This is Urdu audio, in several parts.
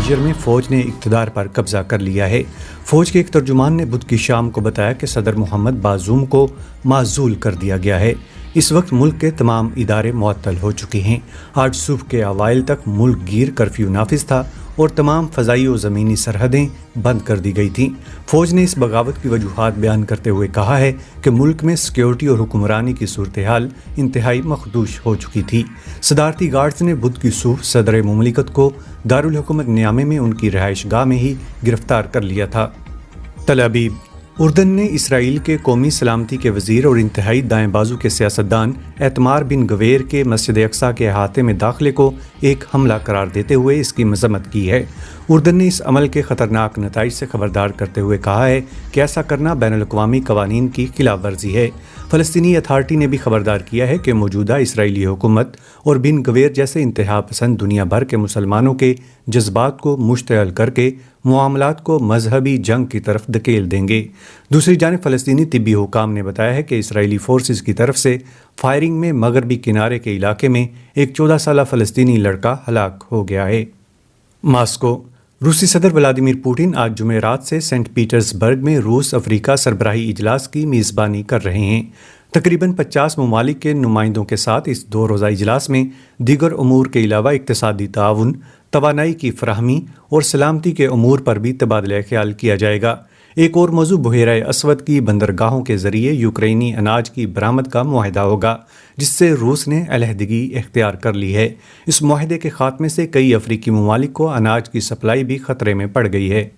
نائجر میں فوج نے اقتدار پر قبضہ کر لیا ہے۔ فوج کے ایک ترجمان نے بدھ کی شام کو بتایا کہ صدر محمد بازوم کو معزول کر دیا گیا ہے۔ اس وقت ملک کے تمام ادارے معطل ہو چکے ہیں۔ آج صبح کے اوائل تک ملک گیر کرفیو نافذ تھا اور تمام فضائی و زمینی سرحدیں بند کر دی گئی تھیں۔ فوج نے اس بغاوت کی وجوہات بیان کرتے ہوئے کہا ہے کہ ملک میں سیکیورٹی اور حکمرانی کی صورتحال انتہائی مخدوش ہو چکی تھی۔ صدارتی گارڈز نے بدھ کی صبح صدر مملکت کو دارالحکومت نیامے میں ان کی رہائش گاہ میں ہی گرفتار کر لیا تھا۔ تل ابیب: اردن نے اسرائیل کے قومی سلامتی کے وزیر اور انتہائی دائیں بازو کے سیاستدان ایتمار بن گویر کے مسجد اقصیٰ کے احاطے میں داخلے کو ایک حملہ قرار دیتے ہوئے اس کی مذمت کی ہے۔ اردن نے اس عمل کے خطرناک نتائج سے خبردار کرتے ہوئے کہا ہے کہ ایسا کرنا بین الاقوامی قوانین کی خلاف ورزی ہے۔ فلسطینی اتھارٹی نے بھی خبردار کیا ہے کہ موجودہ اسرائیلی حکومت اور بن گویر جیسے انتہا پسند دنیا بھر کے مسلمانوں کے جذبات کو مشتعل کر کے معاملات کو مذہبی جنگ کی طرف دھکیل دیں گے۔ دوسری جانب فلسطینی طبی حکام نے بتایا ہے کہ اسرائیلی فورسز کی طرف سے فائرنگ میں مغربی کنارے کے علاقے میں ایک 14 سالہ فلسطینی لڑکا ہلاک ہو گیا ہے۔ ماسکو: روسی صدر ولادیمیر پوٹن آج جمعرات سے سینٹ پیٹرز برگ میں روس افریقہ سربراہی اجلاس کی میزبانی کر رہے ہیں۔ تقریباً 50 ممالک کے نمائندوں کے ساتھ اس 2 روزہ اجلاس میں دیگر امور کے علاوہ اقتصادی تعاون، توانائی کی فراہمی اور سلامتی کے امور پر بھی تبادلہ خیال کیا جائے گا۔ ایک اور موضوع بحیرہ اسود کی بندرگاہوں کے ذریعے یوکرینی اناج کی برآمد کا معاہدہ ہوگا، جس سے روس نے علیحدگی اختیار کر لی ہے۔ اس معاہدے کے خاتمے سے کئی افریقی ممالک کو اناج کی سپلائی بھی خطرے میں پڑ گئی ہے۔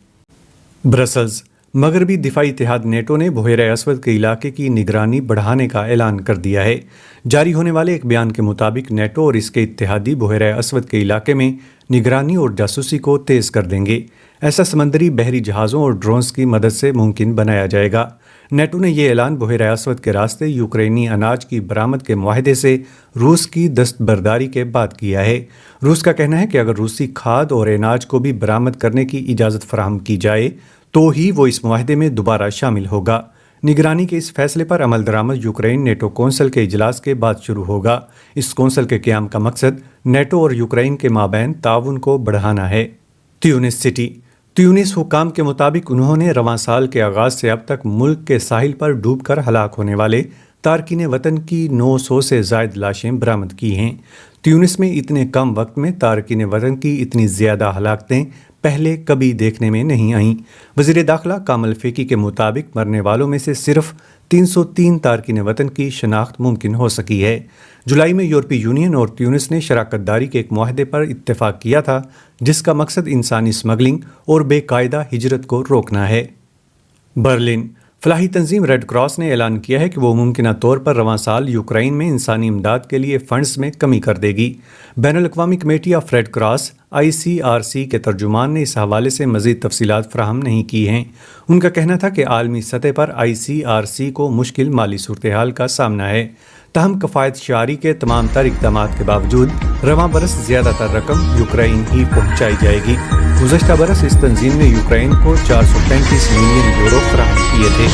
برسلز: مغربی دفاعی اتحاد نیٹو نے بحیرہ اسود کے علاقے کی نگرانی بڑھانے کا اعلان کر دیا ہے۔ جاری ہونے والے ایک بیان کے مطابق نیٹو اور اس کے اتحادی بحیرہ اسود کے علاقے میں نگرانی اور جاسوسی کو تیز کر دیں گے۔ ایسا سمندری بحری جہازوں اور ڈرونز کی مدد سے ممکن بنایا جائے گا۔ نیٹو نے یہ اعلان بحیرہ اسود کے راستے یوکرینی اناج کی برآمد کے معاہدے سے روس کی دستبرداری کے بعد کیا ہے۔ روس کا کہنا ہے کہ اگر روسی کھاد اور اناج کو بھی برآمد کرنے کی اجازت فراہم کی جائے تو ہی وہ اس معاہدے میں دوبارہ شامل ہوگا۔ نگرانی کے اس فیصلے پر عمل درآمد یوکرین نیٹو کونسل کے اجلاس کے بعد شروع ہوگا۔ اس کونسل کے قیام کا مقصد نیٹو اور یوکرین کے مابین تعاون کو بڑھانا ہے۔ تیونس سٹی: تیونس حکام کے مطابق انہوں نے رواں سال کے آغاز سے اب تک ملک کے ساحل پر ڈوب کر ہلاک ہونے والے تارکین وطن کی 900 سے زائد لاشیں برآمد کی ہیں۔ تیونس میں اتنے کم وقت میں تارکین وطن کی اتنی زیادہ ہلاکتیں پہلے کبھی دیکھنے میں نہیں آئیں۔ وزیر داخلہ کامل فیقی کے مطابق مرنے والوں میں سے صرف 303 تارکین وطن کی شناخت ممکن ہو سکی ہے۔ جولائی میں یورپی یونین اور تیونس نے شراکت داری کے ایک معاہدے پر اتفاق کیا تھا جس کا مقصد انسانی اسمگلنگ اور بے قاعدہ ہجرت کو روکنا ہے۔ برلن: فلاحی تنظیم ریڈ کراس نے اعلان کیا ہے کہ وہ ممکنہ طور پر رواں سال یوکرین میں انسانی امداد کے لیے فنڈز میں کمی کر دے گی۔ بین الاقوامی committee of red cross ICRC کے ترجمان نے اس حوالے سے مزید تفصیلات فراہم نہیں کی ہیں۔ ان کا کہنا تھا کہ عالمی سطح پر ICRC کو مشکل مالی صورتحال کا سامنا ہے، تاہم کفایت شعاری کے تمام تر اقدامات کے باوجود رواں برس زیادہ تر رقم یوکرین ہی پہنچائی جائے گی۔ گزشتہ برس اس تنظیم نے یوکرین کو 435 ملین یورو فراہم کیے تھے۔